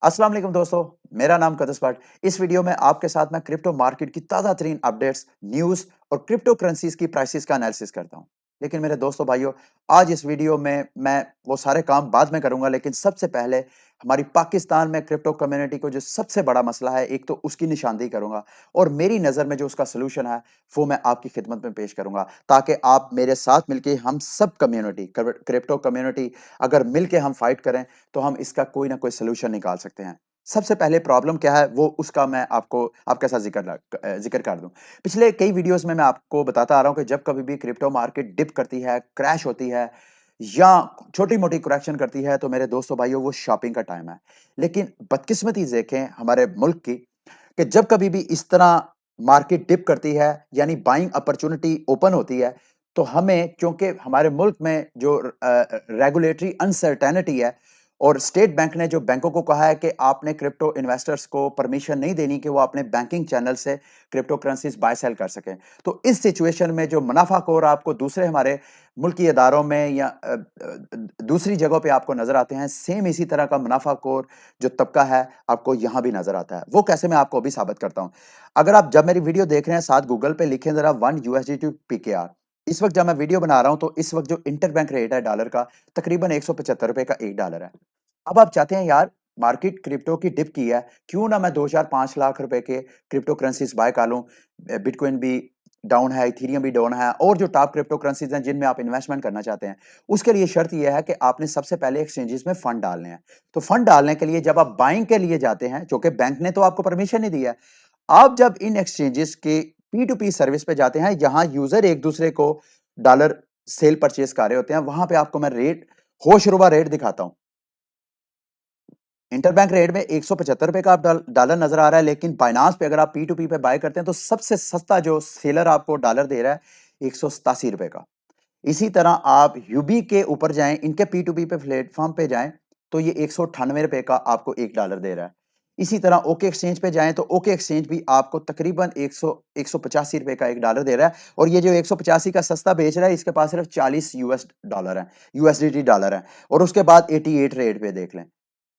अस्सलाम वालेकुम दोस्तों, मेरा नाम कदस भट्ट। इस वीडियो में आपके साथ मैं क्रिप्टो मार्केट की ताज़ा तरीन अपडेट्स, न्यूज़ और क्रिप्टो करेंसीज की प्राइसेस का एनालिसिस करता हूं। लेकिन मेरे दोस्तों भाइयों, आज इस वीडियो में मैं वो सारे काम बाद में करूंगा, लेकिन सबसे पहले हमारी पाकिस्तान में क्रिप्टो कम्युनिटी को जो सबसे बड़ा मसला है, एक तो उसकी निशानदेही करूंगा और मेरी नज़र में जो उसका सोल्यूशन है, वो मैं आपकी खिदमत में पेश करूंगा, ताकि आप मेरे साथ मिलके हम सब कम्युनिटी, क्रिप्टो कम्युनिटी अगर मिलके हम फाइट करें तो हम इसका कोई ना कोई सोल्यूशन निकाल सकते हैं। सबसे पहले प्रॉब्लम क्या है वो उसका मैं आपको आपके साथ ज़िक्र कर दूँ। पिछले कई वीडियोज़ में मैं आपको बताता आ रहा हूँ कि जब कभी भी क्रिप्टो मार्केट डिप करती है, क्रैश होती है या छोटी-मोटी करेक्शन करती है, तो मेरे दोस्तों भाइयों वो शॉपिंग का टाइम है। लेकिन बदकिस्मती देखें हमारे मुल्क की कि जब कभी भी इस तरह मार्केट डिप करती है यानी बाइंग अपॉर्चुनिटी ओपन होती है, तो हमें क्योंकि हमारे मुल्क में जो रेगुलेटरी अनसर्टेनिटी है और स्टेट बैंक ने जो बैंकों को कहा है कि आपने क्रिप्टो इन्वेस्टर्स को परमिशन नहीं देनी कि वो अपने बैंकिंग चैनल से क्रिप्टो करेंसीज बाय सेल कर सकें। तो इस सिचुएशन में जो मुनाफाखोर आपको दूसरे हमारे मुल्की इदारों में या दूसरी जगहों पे आपको नजर आते हैं, सेम इसी तरह का मुनाफाखोर जो तबका है आपको यहाँ भी नजर आता है। वो कैसे मैं आपको अभी साबित करता हूँ। अगर आप जब मेरी वीडियो देख रहे हैं साथ गूगल पे लिखें जरा 1 यूएसडी टू पीकेआर। इस वक्त जब मैं वीडियो बना रहा हूं तो इस वक्त जो इंटरबैंक रेट है डॉलर का तकरीबन 175 रुपए का एक डॉलर है। अब आप चाहते हैं यार मार्केट क्रिप्टो की डिप की है, क्यों ना मैं 2-4-5 लाख रुपए के क्रिप्टो करेंसीज बाय कर लूं। बिटकॉइन भी डाउन है, इथेरियम भी डाउन है और जो टॉप क्रिप्टो करेंसीज हैं जिनमें आप इन्वेस्टमेंट करना चाहते हैं, उसके लिए शर्त यह है कि आपने सबसे पहले एक्सचेंजेस में फंड डालने हैं। तो फंड डालने के लिए जब आप बाइंग के लिए जाते हैं, जो कि बैंक ने तो आपको परमिशन नहीं दिया है, आप जब इन एक्सचेंजेस के पी टू पी सर्विस पे जाते हैं, जहां यूजर एक दूसरे को डॉलर सेल परचेज कर रहे होते हैं, वहां पे आपको मैं रेट होशरुबा रेट दिखाता हूं। इंटरबैंक रेट में 175 रुपए का आप डॉलर नजर आ रहा है, लेकिन बाइनांस पे अगर आप पी टू पी पे बाय करते हैं तो सबसे सस्ता जो सेलर आपको डॉलर दे रहा है 187 रुपए का। इसी तरह आप यूबी के ऊपर जाएं, इनके पी टू पी पे प्लेटफॉर्म पे जाएं तो ये 198 रुपए का आपको एक डॉलर दे रहा है। इसी तरह ओके एक्सचेंज पे जाएं तो ओके एक्सचेंज भी आपको तकरीबन 185 रुपए का एक डॉलर दे रहा है और ये जो 185 का सस्ता बेच रहा है इसके पास सिर्फ 40 यूएस डॉलर है, यूएसडीटी डॉलर है और उसके बाद 88 रेट पे देख लें।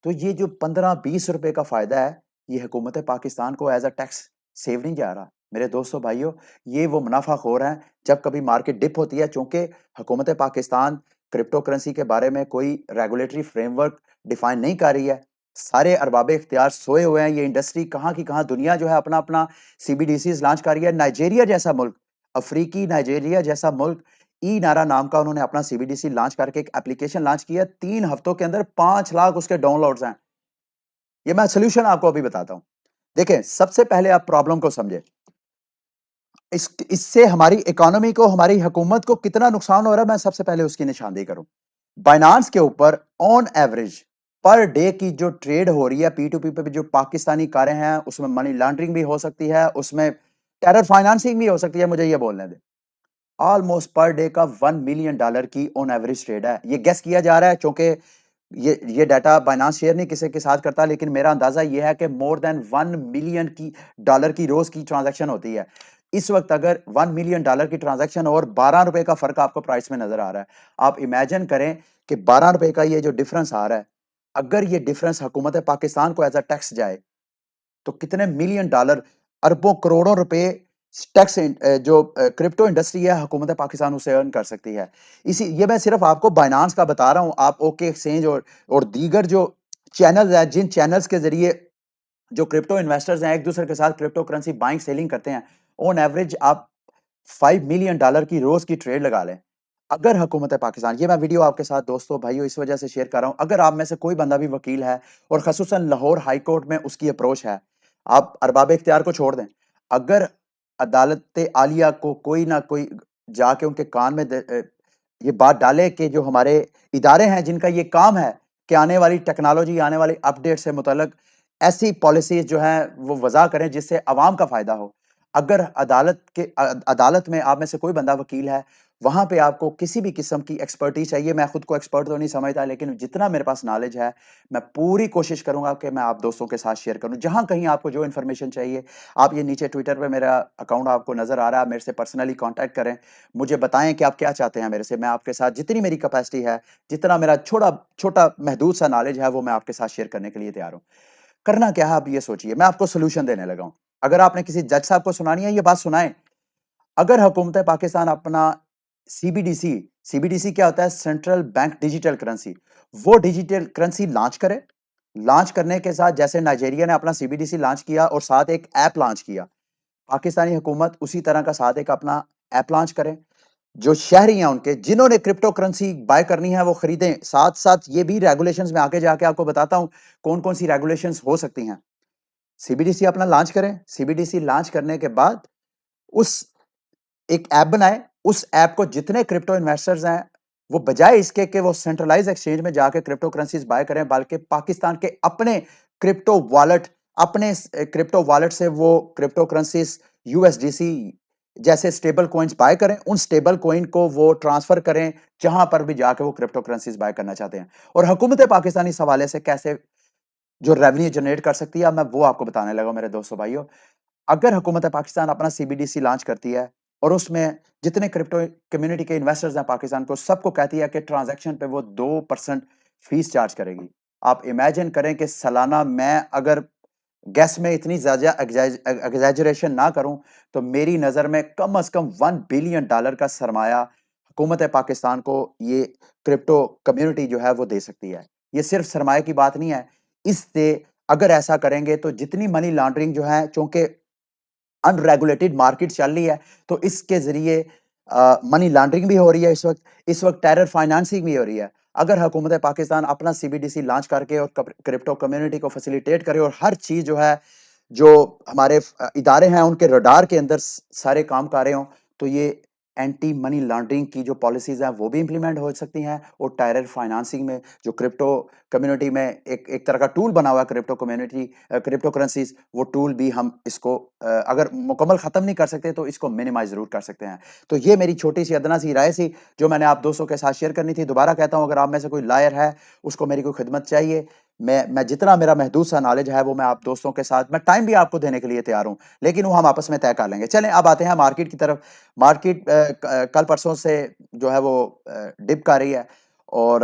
तो ये जो 15-20 रुपए का फायदा है, ये हुकूमत पाकिस्तान को एज अ टैक्स सेव नहीं जा रहा। मेरे दोस्तों भाइयों, ये वो मुनाफाखोर हैं जब कभी मार्केट डिप होती है, चूंकि हुकूमत पाकिस्तान क्रिप्टो करेंसी के बारे में कोई रेगुलेटरी फ्रेमवर्क डिफाइन नहीं कर रही है। सारे अरबाब इख्तियार सोए हुए हैं। ये इंडस्ट्री कहाँ की कहाँ दुनिया जो है अपना अपना सीबीडीसीज लॉन्च कर रही है। नाइजीरिया जैसा मुल्क, अफ्रीकी नाइजीरिया जैसा मुल्क, ई नारा नाम का उन्होंने अपना सीबीडीसी लॉन्च करके एक एप्लीकेशन लॉन्च किया। 3 हफ्तों के अंदर 5 लाख उसके डाउनलोड्स हैं। ये मैं सोल्यूशन आपको अभी बताता हूं। देखें, सबसे पहले आप प्रॉब्लम को समझे। इससे हमारी इकोनॉमी को, हमारी हुकूमत को कितना नुकसान हो रहा है, मैं सबसे पहले उसकी निशानदेही करूं। बाइनांस के ऊपर ऑन एवरेज पर डे की जो ट्रेड हो रही है पी टू पी पे, जो पाकिस्तानी कारें हैं उसमें मनी लॉन्ड्रिंग भी हो सकती है, उसमें टेरर फाइनेंसिंग भी हो सकती है, मुझे ये बोलने दे। ऑलमोस्ट पर डे का $1 मिलियन की ऑन एवरेज ट्रेड है। ये गेस किया जा रहा है, क्योंकि ये डाटा बाइनांस शेयर नहीं किसी के साथ करता, लेकिन मेरा अंदाजा ये है कि मोर देन 1 मिलियन की डॉलर की रोज की ट्रांजैक्शन होती है। इस वक्त अगर $1 मिलियन की ट्रांजैक्शन और 12 रुपए का फर्क आपको प्राइस में नजर आ रहा है, आप इमेजिन करें कि 12 रुपए का ये जो डिफरेंस आ रहा है, अगर ये डिफरेंस हुकूमत पाकिस्तान को एज अ टैक्स जाए तो कितने मिलियन डॉलर, अरबों करोड़ों रुपए टैक्स जो क्रिप्टो इंडस्ट्री है हुकूमत पाकिस्तान उसे अर्न कर सकती है। इसी ये मैं सिर्फ आपको बाइनांस का बता रहा हूं। आप ओके एक्सचेंज और दीगर जो चैनल्स हैं, जिन चैनल्स के जरिए जो क्रिप्टो इन्वेस्टर्स हैं एक दूसरे के साथ क्रिप्टो करेंसी बाइंग सेलिंग करते हैं, ऑन एवरेज आप $5 मिलियन की रोज की ट्रेड लगा लें। अगर हुकूमत पाकिस्तान, ये मैं वीडियो आपके साथ दोस्तों भाइयों इस वजह से शेयर कर रहा हूं, अगर आप में से कोई बंदा भी वकील है और खसूसन लाहौर हाई कोर्ट में उसकी अप्रोच है, आप अरबाब इख्तियार को छोड़ दें। अगर अदालत आलिया को कोई ना कोई जाके उनके कान में ये बात डाले कि जो हमारे इदारे हैं जिनका ये काम है कि आने वाली टेक्नोलॉजी, आने वाली अपडेट से मुतल्लिक ऐसी पॉलिसीज जो हैं वो वज़ा करें जिससे अवाम का फायदा हो। अगर अदालत में आप में से कोई बंदा वकील है, वहाँ पे आपको किसी भी किस्म की एक्सपर्टीज़ चाहिए, मैं खुद को एक्सपर्ट तो नहीं समझता, लेकिन जितना मेरे पास नॉलेज है, मैं पूरी कोशिश करूँगा कि मैं आप दोस्तों के साथ शेयर करूँ। जहाँ कहीं आपको जो इन्फॉर्मेशन चाहिए, आप ये नीचे ट्विटर पे मेरा अकाउंट आपको नज़र आ रहा है, मेरे से पर्सनली कॉन्टैक्ट करें। मुझे बताएँ कि आप क्या चाहते हैं मेरे से, मैं आपके साथ जितनी मेरी कैपेसिटी है, जितना मेरा छोटा महदूद सा नॉलेज है, वो मैं आपके साथ शेयर करने के लिए तैयार हूँ। करना क्या है आप ये सोचिए, मैं आपको सॉल्यूशन देने लगा हूँ। अगर आपने किसी जज साहब को सुनानी है, ये बात सुनाएँ। अगर हुकूमत पाकिस्तान अपना सीबीडीसी सीबीडीसी क्या होता है? सेंट्रल बैंक डिजिटल करेंसी, वो डिजिटल करेंसी लॉन्च करे। लॉन्च करने के साथ जैसे नाइजीरिया ने अपना सीबीडीसी लॉन्च किया और साथ एक ऐप लॉन्च किया, पाकिस्तानी हुकूमत उसी तरह का साथ एक अपना ऐप लॉन्च करे। जो शहरी हैं उनके, जिन्होंने क्रिप्टो करेंसी बाय करनी है वो खरीदें। साथ-साथ ये भी रेगुलेशंस में आगे जाके आपको बताता हूँ, कौन-कौन सी रेगुलेशंस हो सकती हैं। सीबीडीसी अपना लॉन्च करें, सीबीडीसी लॉन्च करने के बाद उस एक ऐप बनाएँ, उस ऐप को जितने क्रिप्टो इन्वेस्टर्स हैं, वो बजाए इसके कि वो सेंट्रलाइज़ एक्सचेंज में जाके क्रिप्टो करेंसीज़ बाय करें, बल्कि पाकिस्तान के अपने क्रिप्टो वॉलेट क्रिप्टो वॉलेट से वो क्रिप्टो करेंसीज़ यूएसडीसी जैसे स्टेबल कॉइन्स बाय करें, उन स्टेबल कॉइन को वो ट्रांसफ़र करें, जहाँ पर भी जाके वो क्रिप्टो करेंसीज़ बाय करना चाहते हैं। और हुकूमत पाकिस्तान इस हवाले से कैसे जो रेवेन्यू जनरेट कर सकती है, अब मैं वो आपको बताने लगा हूँ मेरे दोस्तों भाइयों। अगर हुकूमत पाकिस्तान अपना सीबीडीसी लॉन्च करती है और उसमें जितने क्रिप्टो कम्युनिटी के इन्वेस्टर्स हैं पाकिस्तान को, सबको कहती है कि ट्रांजैक्शन पे वो 2% फीस चार्ज करेगी। आप इमेजिन करें कि सालाना मैं अगर गेस में इतनी ज़्यादा एग्ज़ैजरेशन ना करूं, तो मेरी नज़र में कम से कम $1 बिलियन का सरमाया हुकूमत पाकिस्तान को ये क्रिप्टो कम्युनिटी जो है वो दे सकती है। ये सिर्फ सरमाए की बात नहीं है, इससे अगर ऐसा करेंगे तो जितनी मनी लॉन्ड्रिंग जो है, चूंकि अनरेगुलेटेड मार्केट चल रही है, तो इसके ज़रिए मनी लॉन्ड्रिंग भी हो रही है इस वक़्त टेरर फाइनेंसिंग भी हो रही है। अगर हुकूमत पाकिस्तान अपना सीबीडीसी लॉन्च करके और क्रिप्टो कम्युनिटी को फैसिलिटेट करे और हर चीज़ जो है, जो हमारे इदारे हैं उनके रडार के अंदर सारे काम कर रहे हों, तो ये एंटी मनी लॉन्ड्रिंग की जो पॉलिसीज़ हैं वो भी इम्प्लीमेंट हो सकती हैं और टेरर फाइनेंसिंग में जो क्रिप्टो कम्युनिटी में एक एक तरह का टूल बना हुआ है क्रिप्टो करेंसीज़, वो टूल भी हम इसको अगर मुकम्मल ख़त्म नहीं कर सकते तो इसको मिनिमाइज़ ज़रूर कर सकते हैं। तो ये मेरी छोटी-सी अदना-सी राय थी, जो मैंने आप दोस्तों के साथ शेयर करनी थी। दोबारा कहता हूँ, अगर आप में से कोई लॉयर है, उसको मेरी कोई खिदमत चाहिए, मैं जितना मेरा महदूद सा नॉलेज है वो मैं आप दोस्तों के साथ, मैं टाइम भी आपको देने के लिए तैयार हूँ, लेकिन वो हम आपस में तय कर लेंगे। चलें अब आते हैं मार्केट की तरफ। मार्केट कल परसों से जो है वो डिप कर रही है और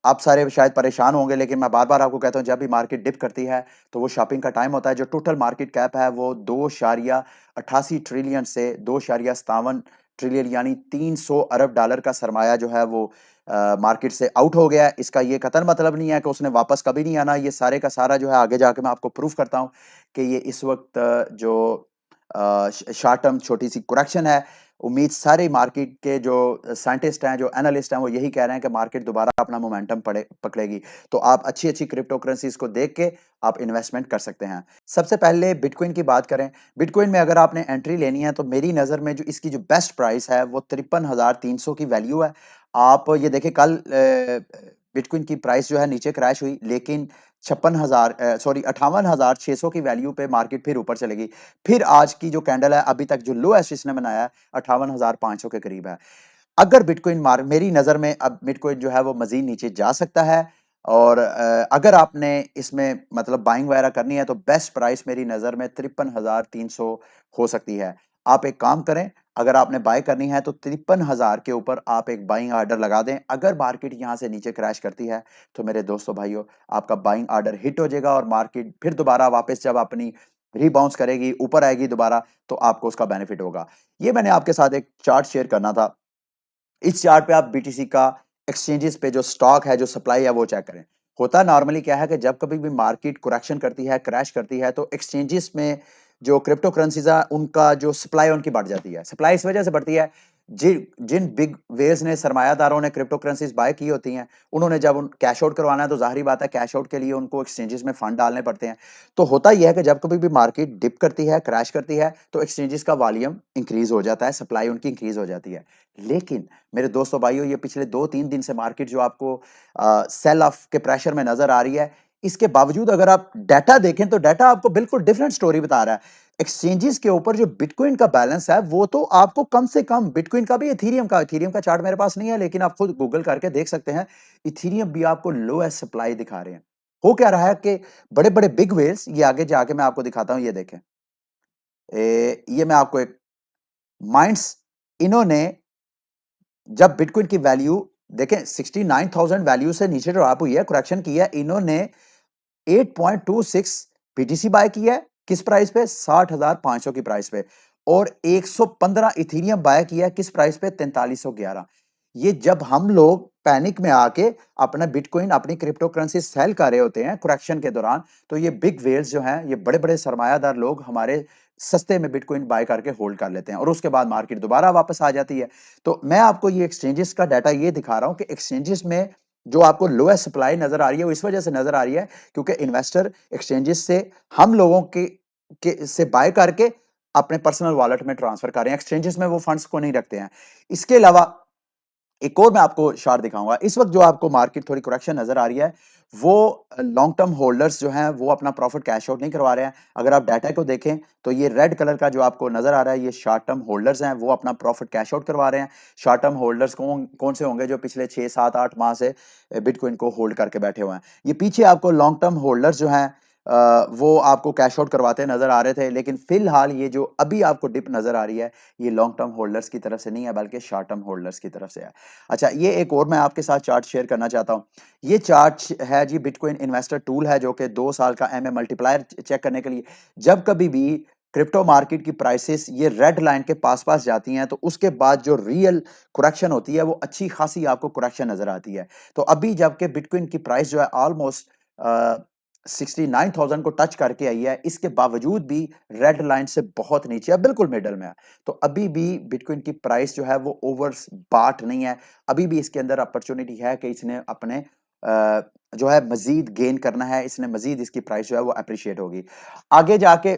आप सारे शायद परेशान होंगे, लेकिन मैं बार-बार आपको कहता हूँ, जब भी मार्केट डिप करती है, तो वो शॉपिंग का टाइम होता है। जो टोटल मार्केट कैप है, वो 2.88 ट्रिलियन से 2.57 ट्रिलियन यानी $300 अरब का सरमाया जो है वो मार्केट से आउट हो गया है। इसका ये कतई मतलब नहीं है कि उसने वापस कभी नहीं आना। ये सारे का सारा जो है आगे जाके मैं आपको प्रूव करता हूँ कि ये इस वक़्त जो शॉर्ट टर्म छोटी-सी करेक्शन है। उम्मीद सारे मार्केट के जो साइंटिस्ट हैं, जो एनालिस्ट हैं, वो यही कह रहे हैं कि मार्केट दोबारा अपना मोमेंटम पकड़ेगी। तो आप अच्छी-अच्छी क्रिप्टो करेंसीज़ को देख के आप इन्वेस्टमेंट कर सकते हैं। सबसे पहले बिटकॉइन की बात करें। बिटकॉइन में अगर आपने एंट्री लेनी है, तो मेरी नज़र में जो इसकी जो बेस्ट प्राइस है, वो 53,300 की वैल्यू है। आप ये देखिए, कल बिटकॉइन की प्राइस जो है नीचे क्रैश हुई, लेकिन 58,600 की वैल्यू पे मार्केट फिर ऊपर चलेगी। फिर आज की जो कैंडल है, अभी तक जो लोएस्ट इसने बनाया है, 58,500 के करीब है। अगर बिटकॉइन मार मेरी नज़र में अब बिटकॉइन जो है वो मज़ीद नीचे जा सकता है और अगर आपने इसमें मतलब बाइंग वगैरह करनी है, तो बेस्ट प्राइस मेरी नज़र में 53,300 हो सकती है। आप एक काम करें, अगर आपने बाय करनी है तो 53,000 के ऊपर आप एक बाइंग ऑर्डर लगा दें। अगर मार्केट यहाँ से नीचे क्रैश करती है, तो मेरे दोस्तों भाइयों, आपका बाइंग ऑर्डर हिट हो जाएगा और मार्केट फिर दोबारा वापस जब अपनी रीबाउंस करेगी, ऊपर आएगी दोबारा, तो आपको उसका बेनिफिट होगा। ये मैंने आपके साथ एक चार्ट शेयर करना था। इस चार्ट पे आप बीटीसी का एक्सचेंजेस पे जो स्टॉक है, जो सप्लाई है, वो चेक करें। होता नॉर्मली क्या है कि जब कभी भी मार्केट करेक्शन करती है, क्रैश करती है, तो एक्सचेंजेस में जो क्रिप्टो करेंसीज़ है, उनका जो सप्लाई उनकी बढ़ जाती है। सप्लाई इस वजह से बढ़ती है, जिन बिग वेल्स ने, सरमायादारों ने क्रिप्टो करेंसीज़ बाय की होती हैं, उन्होंने जब उन कैश आउट करवाना है, तो ज़ाहिर-सी बात है, कैश आउट के लिए उनको एक्सचेंजेस में फंड डालने पड़ते हैं। तो होता ये है कि जब कभी भी मार्केट डिप करती है, क्रैश करती है, तो एक्सचेंजेस का वॉल्यूम इंक्रीज़ हो जाता है, सप्लाई उनकी इंक्रीज़ हो जाती है। लेकिन मेरे दोस्तों भाइयों, ये पिछले 2-3 दिन से मार्केट जो आपको सेल ऑफ के प्रेशर में नज़र आ रही है, इसके बावजूद अगर आप डाटा देखें, तो डाटा आपको बिल्कुल डिफरेंट स्टोरी बता रहा है। एक्सचेंजेस के ऊपर जो बिटकॉइन का बैलेंस है वो तो आपको कम से कम बिटकॉइन का भी इथीरियम का चार्ट मेरे पास नहीं है, लेकिन आप खुद गूगल करके देख सकते हैं। इथीरियम भी आपको लोएस्ट सप्लाई दिखा रहे हैं। हो क्या रहा है कि बड़े बड़े बिग वेल्स, ये आगे जाके मैं आपको दिखाता हूं, ये देखें। ये मैं आपको एक माइंड्स, इन्होंने जब बिटकॉइन की वैल्यू देखें 69,000 वैल्यू से नीचे ड्रॉप हुई है, करेक्शन किया है, इन्होंने 8.26 बीटीसी बाय किया है। किस प्राइस पे? 60,500 की प्राइस पे। और 115 इथीरियम बाय किया है। किस प्राइस पे? 4311। ये जब हम लोग पैनिक में आके अपना बिटकॉइन, अपनी क्रिप्टो करेंसी सेल कर रहे होते हैं करेक्शन के दौरान, तो ये बिग वेल्स जो हैं, ये बड़े बड़े सरमायादार लोग हमारे सस्ते में बिटकॉइन बाय करके होल्ड कर लेते हैं और उसके बाद मार्केट दोबारा वापस आ जाती है। तो मैं आपको ये एक्सचेंजेस का डाटा ये दिखा रहा हूं कि एक्सचेंजेस में जो आपको लोएस्ट सप्लाई नजर आ रही है वो इस वजह से नजर आ रही है क्योंकि इन्वेस्टर एक्सचेंजेस से हम लोगों के से बाय करके अपने पर्सनल वॉलेट में ट्रांसफर कर रहे हैं। एक्सचेंजेस में वो फंड्स को नहीं रखते हैं। इसके अलावा एक और मैं आपको चार्ट दिखाऊंगा। इस वक्त जो आपको मार्केट थोड़ी करेक्शन नजर आ रही है, वो लॉन्ग टर्म होल्डर्स जो हैं वो अपना प्रॉफिट कैश आउट नहीं करवा रहे हैं। अगर आप डाटा को देखें तो ये रेड कलर का जो आपको नजर आ रहा है, ये शॉर्ट टर्म होल्डर्स हैं, वो अपना प्रॉफिट कैश आउट करवा रहे हैं। शॉर्ट टर्म होल्डर्स कौन कौन से होंगे? जो पिछले 6 7 8 माह से बिटकॉइन को होल्ड करके बैठे हुए हैं। ये पीछे आपको लॉन्ग टर्म होल्डर्स जो हैं वो आपको कैश आउट करवाते नजर आ रहे थे, लेकिन फिलहाल ये जो अभी आपको डिप नजर आ रही है, ये लॉन्ग टर्म होल्डर्स की तरफ से नहीं है बल्कि शॉर्ट टर्म होल्डर्स की तरफ से है। अच्छा, ये एक और मैं आपके साथ चार्ट शेयर करना चाहता हूँ। ये चार्ट है जी, बिटकॉइन इन्वेस्टर टूल है, जो कि 2 साल का एमए मल्टीप्लायर चेक करने के लिए। जब कभी भी क्रिप्टो मार्केट की प्राइसेस ये रेड लाइन के पास पास जाती हैं, तो उसके बाद जो रियल करेक्शन होती है वो अच्छी खासी आपको करेक्शन नजर आती है। तो अभी जबकि बिटकॉइन की प्राइस जो है ऑलमोस्ट 69,000 को टच करके आई है, इसके बावजूद भी रेड लाइन से बहुत नीचे है, बिल्कुल मिडल में है। तो अभी भी बिटकॉइन की प्राइस जो है वो ओवर बाट नहीं है। अभी भी इसके अंदर अपॉर्चुनिटी है कि इसने अपने जो है मजीद गेन करना है, इसने मजीद इसकी प्राइस जो है वो अप्रिशिएट होगी आगे जाके।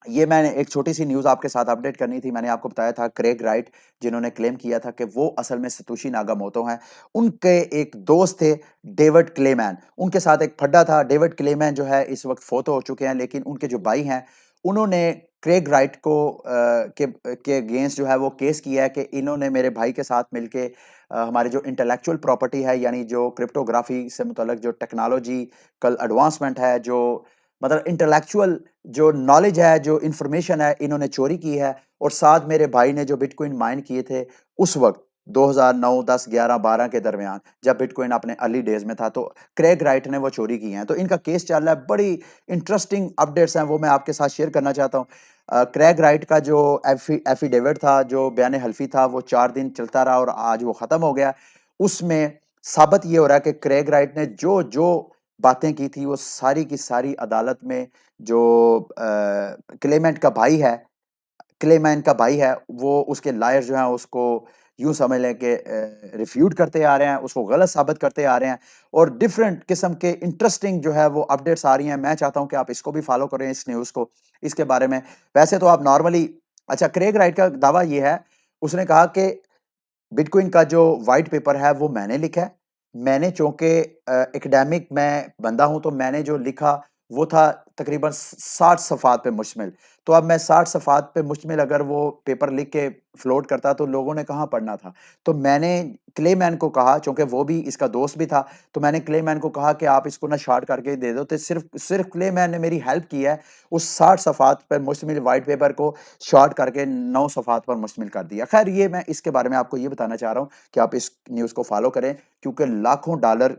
ये मैंने एक छोटी-सी न्यूज़ आपके साथ अपडेट करनी थी। मैंने आपको बताया था क्रेग राइट, जिन्होंने क्लेम किया था कि वो असल में सतोशी नाकामोटो हैं। उनके एक दोस्त थे डेविड क्लेमैन, उनके साथ एक फड्डा था। डेविड क्लेमैन जो है इस वक़्त फ़ौत हो चुके हैं, लेकिन उनके जो भाई हैं, उन्होंने क्रेग राइट को के अगेंस्ट जो है वो केस किया है कि इन्होंने मेरे भाई के साथ मिलके हमारी जो इंटेलेक्चुअल प्रॉपर्टी है, यानी जो क्रिप्टोग्राफ़ी से मुतल्लक जो टेक्नोलॉजिकल एडवांसमेंट है, जो मतलब इंटेलेक्चुअल जो नॉलेज है, जो इंफॉर्मेशन है, इन्होंने चोरी की है। और साथ मेरे भाई ने जो बिटकॉइन माइन किए थे उस वक़्त 2009, 10, 11, 12 के दरमियान, जब बिटकॉइन अपने अर्ली डेज़ में था, तो क्रेग राइट ने वो चोरी की हैं। तो इनका केस चल रहा है, बड़ी इंटरेस्टिंग अपडेट्स हैं, वो मैं आपके साथ शेयर करना चाहता हूँ। क्रेग राइट का जो एफिडेविट था, जो बयान हल्फी था, वो 4 दिन चलता रहा और आज वो खत्म हो गया। उसमें साबित ये हो रहा है कि क्रेग राइट ने जो बातें की थी, वो सारी की सारी अदालत में जो क्लेमेंट का भाई है, क्लेमेंट का भाई है, वो उसके लॉयर जो हैं उसको यूँ समझ लें कि रिफ्यूट करते आ रहे हैं, उसको गलत साबित करते आ रहे हैं और डिफरेंट किस्म के इंटरेस्टिंग जो है वो अपडेट्स आ रही हैं। मैं चाहता हूँ कि आप इसको भी फॉलो करें, इस न्यूज़ को, इसके बारे में। वैसे तो आप नॉर्मली अच्छा, क्रेग राइट का दावा ये है, उसने कहा कि बिटकॉइन का जो व्हाइट पेपर है वो मैंने लिखा है। मैंने चूँकि एकेडमिक मैं बंदा हूँ, तो मैंने जो लिखा वो था तकरीबन 60 सफ़हात पे मुश्तमिल। तो अब मैं 60 सफ़हात पे मुश्तमिल अगर वो पेपर लिख के फ्लोट करता तो लोगों ने कहाँ पढ़ना था। तो मैंने क्लेमैन को कहा, चूँकि वो भी इसका दोस्त भी था, तो मैंने क्लेमैन को कहा कि आप इसको ना शॉर्ट करके दे दो। तो सिर्फ़ सिर्फ़ क्लेमैन ने मेरी हेल्प की है, उस 60 सफ़हात पे मुश्तमिल व्हाइट पेपर को शॉर्ट करके 9 सफ़हात पर मुश्तमिल कर दिया। ख़ैर, ये मैं इसके बारे में आपको ये बताना चाह रहा हूँ कि आप इस न्यूज़ को फ़ॉलो करें, क्योंकि लाखों डॉलर,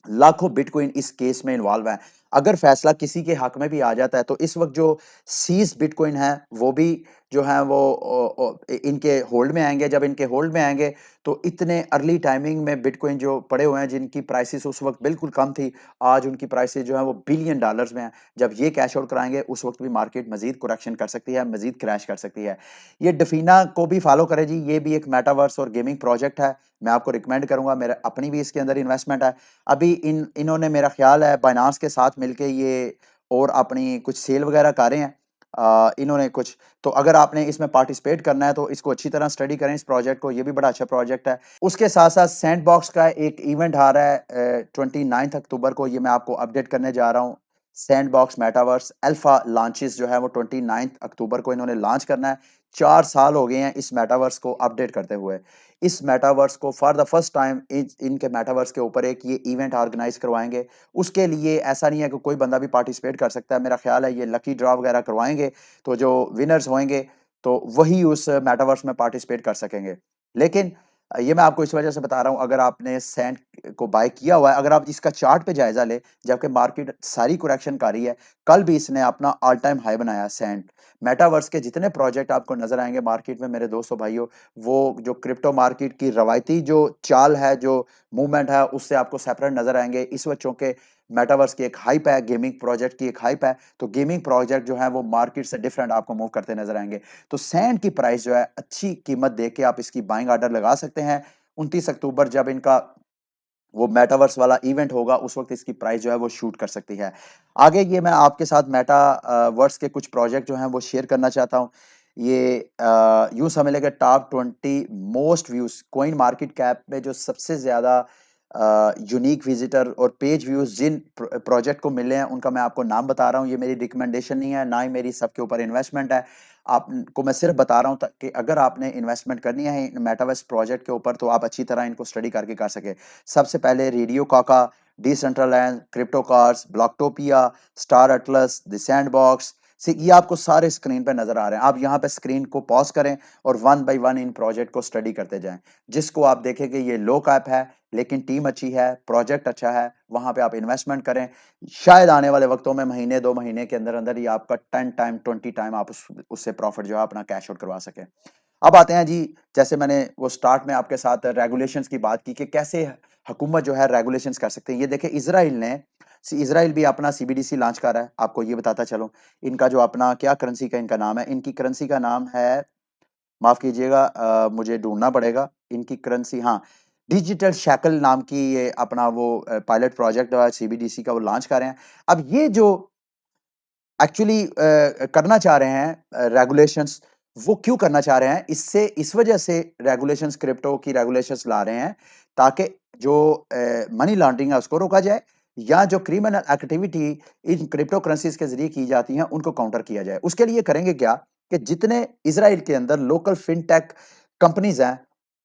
लाखों बिटकॉइन इस केस में इन्वॉल्व हैं। अगर फैसला किसी के हक में भी आ जाता है, तो इस वक़्त जो सीज़ बिटकॉइन हैं, वो भी जो हैं वो इनके होल्ड में आएँगे। जब इनके होल्ड में आएँगे, तो इतने अर्ली टाइमिंग में बिटकॉइन जो पड़े हुए हैं, जिनकी प्राइसेज़ उस वक़्त बिल्कुल कम थी, आज उनकी प्राइसेज़ जो हैं वो बिलियन डॉलर्स में हैं। जब ये कैश आउट कराएँगे, उस वक़्त भी मार्केट मज़ीद करेक्शन कर सकती है, मज़ीद क्रैश कर सकती है। ये डफीना को भी फ़ॉलो करें जी, ये भी एक मेटावर्स और गेमिंग प्रोजेक्ट है। मैं आपको रिकमेंड करूँगा, मेरा अपनी भी इसके अंदर इन्वेस्टमेंट है। अभी इन्होंने मेरा ख़्याल है बाइनेंस के साथ मिलके ये और अपनी कुछ सेल वग़ैरह कर रहे हैं। इन्होंने कुछ, तो अगर आपने इसमें पार्टिसिपेट करना है तो इसको अच्छी तरह स्टडी करें, इस प्रोजेक्ट को, ये भी बड़ा अच्छा प्रोजेक्ट है। उसके साथ-साथ सैंडबॉक्स का एक इवेंट आ रहा है 29 अक्टूबर को, ये मैं आपको अपडेट करने जा रहा हूँ। सैंडबॉक्स मेटावर्स अल्फा लॉन्चेस जो है वो 29 अक्टूबर को इन्होंने लॉन्च करना है। 4 साल हो गए हैं इस मेटावर्स को अपडेट करते हुए। इस मेटावर्स को फॉर द फर्स्ट टाइम इनके मेटावर्स के ऊपर एक ये इवेंट ऑर्गेनाइज करवाएंगे। उसके लिए ऐसा नहीं है कि कोई बंदा भी पार्टिसिपेट कर सकता है। मेरा ख्याल है ये लकी ड्रॉ वगैरह करवाएंगे, तो जो विनर्स होंगे तो वही उस मेटावर्स में पार्टिसिपेट कर सकेंगे। लेकिन ये मैं आपको इस वजह से बता रहा हूँ, अगर आपने सैंड को बाय किया हुआ है, अगर आप इसका चार्ट पे जायजा ले, जबकि मार्केट सारी करेक्शन कर रही है, कल भी इसने अपना ऑल टाइम हाई बनाया सैंड। मेटावर्स के जितने प्रोजेक्ट आपको नजर आएंगे मार्केट में मेरे दोस्तों भाइयों, वो जो क्रिप्टो मार्केट की रवायती जो चाल है, जो मूवमेंट है, उससे आपको सेपरेट नजर आएंगे। इस वक्त चूंकि मेटावर्स की एक हाइप है, गेमिंग प्रोजेक्ट की एक हाइप है, तो गेमिंग प्रोजेक्ट जो है वो मार्केट से डिफरेंट आपको मूव करते नजर आएंगे। तो सैंड की प्राइस जो है अच्छी कीमत दे के आप इसकी बाइंग ऑर्डर लगा सकते हैं। 29 अक्टूबर जब इनका वो मेटावर्स वाला इवेंट होगा, उस वक्त इसकी प्राइस जो है वो शूट कर सकती है। आगे ये मैं आपके साथ मेटा वर्स के कुछ प्रोजेक्ट जो हैं वो शेयर करना चाहता हूँ। ये यूं समझ लेंगे top 20 most views coin market cap में जो सबसे ज्यादा यूनिक विजिटर और पेज व्यूज जिन प्रोजेक्ट को मिले हैं, उनका मैं आपको नाम बता रहा हूँ। ये मेरी रिकमेंडेशन नहीं है, ना ही मेरी सबके ऊपर इन्वेस्टमेंट है। आपको मैं सिर्फ बता रहा हूँ कि अगर आपने इन्वेस्टमेंट करनी है इन मेटावर्स प्रोजेक्ट के ऊपर, तो आप अच्छी तरह इनको स्टडी करके कर सके। सबसे पहले Radio Caca, Decentraland, Crypto Cars, Blocktopia, Star Atlas, The Sandbox से ये आपको सारे स्क्रीन पे नजर आ रहे हैं। आप यहाँ पे स्क्रीन को पॉज करें और one by one in project को स्टडी करते जाएं। जिसको आप देखेंगे ये लो कैप है, लेकिन टीम अच्छी है, प्रोजेक्ट अच्छा है, वहां पे आप इन्वेस्टमेंट करें। शायद आने वाले वक्तों में महीने 2 महीने के अंदर अंदर ही आपका 10 टाइम 20 टाइम आप उससे प्रॉफिट जो है अपना कैश आउट करवा सके। अब आते हैं जी, जैसे मैंने वो स्टार्ट में आपके साथ रेगुलेशंस की बात की कि कैसे हुकूमत जो है रेगुलेशंस कर सकते हैं। ये देखे इसराइल भी अपना सीबीडीसी लॉन्च कर रहा है। आपको ये बताता चलो, इनका जो अपना क्या करेंसी का इनका नाम है, इनकी करेंसी का नाम है, माफ कीजिएगा, मुझे ढूंढना पड़ेगा इनकी करेंसी। हाँ, डिजिटल शैकल नाम की ये अपना वो पायलट प्रोजेक्ट सीबीडीसी का वो लॉन्च कर रहे हैं। अब ये जो एक्चुअली करना चाह रहे हैं रेगुलेशंस, वो क्यों करना चाह रहे हैं, इससे इस वजह से रेगुलेशंस, क्रिप्टो की रेगुलेशंस ला रहे हैं ताकि जो मनी लॉन्ड्रिंग है उसको रोका जाए, या जो criminal activity in crypto currencies के जरिए की जाती हैं उनको काउंटर किया जाए। उसके लिए करेंगे क्या कि जितने इसराइल के अंदर लोकल फिनटेक कंपनीज हैं,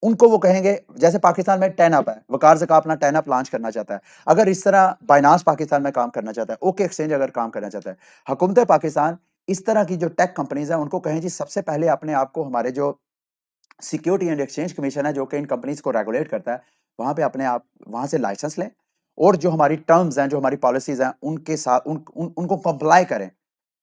उनको वो कहेंगे, जैसे पाकिस्तान में टेन अप है, वकार ज़का अपना टेन अप लॉन्च करना चाहता है। अगर इस तरह बाइनांस पाकिस्तान में काम करना चाहता है, ओके एक्सचेंज अगर काम करना चाहता है, हुकूमत पाकिस्तान इस तरह की जो टेक कंपनीज हैं उनको कहें जी, सबसे पहले अपने आप को हमारे जो सिक्योरिटी एंड एक्सचेंज कमीशन है, जो कि इन कंपनीज को रेगुलेट करता है, वहां पे अपने आप वहां से लाइसेंस लें, और जो हमारी टर्म्स हैं, जो हमारी पॉलिसीज हैं, उनके साथ उनको कंप्लाई करें।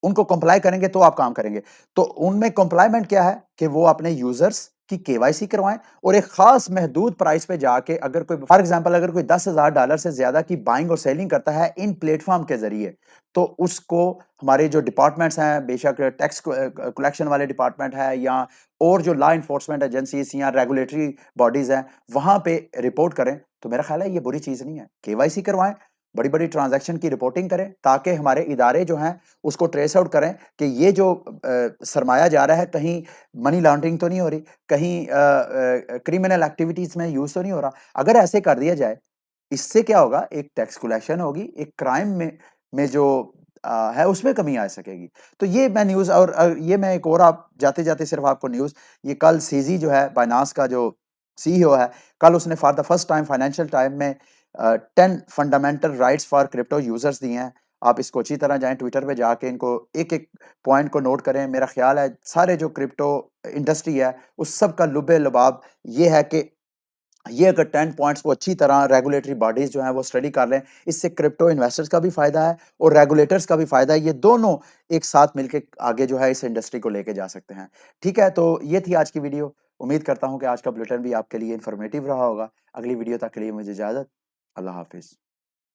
उनको कंप्लाई करेंगे तो आप काम करेंगे। तो उनमें कंप्लायमेंट क्या है कि वो अपने यूजर्स की केवाईसी करवाएं, और एक खास महदूद प्राइस पे जाके, अगर कोई फॉर एग्जांपल अगर कोई $10,000 से ज्यादा की बाइंग और सेलिंग करता है इन प्लेटफॉर्म के जरिए, तो उसको हमारे जो डिपार्टमेंट्स हैं, बेशक टैक्स कलेक्शन वाले डिपार्टमेंट है, या और जो लॉ इन्फोर्समेंट एजेंसीज या रेगुलेटरी बॉडीज हैं, वहां पे रिपोर्ट करें। तो मेरा ख्याल है ये बुरी चीज नहीं है। केवाईसी करवाएं, बड़ी बड़ी ट्रांजैक्शन की रिपोर्टिंग करें, ताकि हमारे इदारे जो हैं उसको ट्रेस आउट करें कि ये जो सरमाया जा रहा है, कहीं मनी लॉन्ड्रिंग तो नहीं हो रही, कहीं क्रिमिनल एक्टिविटीज में यूज तो नहीं हो रहा। अगर ऐसे कर दिया जाए, इससे क्या होगा, एक टैक्स कलेक्शन होगी, एक क्राइम में जो है उसमें कमी आ सकेगी। तो ये मैं न्यूज़, और ये मैं एक और, आप जाते-जाते सिर्फ आपको न्यूज़, ये कल सीजी जो है बाइनांस का जो सीईओ है, कल उसने for the first time financial time में 10 fundamental rights for crypto users दिए हैं। आप इसको अच्छी तरह जाएं, ट्विटर पे जाके इनको एक-एक पॉइंट को नोट करें। मेरा ख्याल है सारे जो क्रिप्टो इंडस्ट्री है, उस सब का लुबे लुबाब ये है कि ये अगर 10 पॉइंट्स को अच्छी तरह रेगुलेटरी बॉडीज जो हैं वो स्टडी कर लें, इससे क्रिप्टो इन्वेस्टर्स का भी फायदा है और रेगुलेटर्स का भी फायदा है। ये दोनों एक साथ मिलके आगे जो है इस इंडस्ट्री को लेके जा सकते हैं। ठीक है, तो ये थी आज की वीडियो। उम्मीद करता हूँ कि आज का बुलेटिन भी आपके लिए इंफॉर्मेटिव रहा होगा। अगली वीडियो तक के लिए मुझे इजाजत। अल्लाह हाफिज।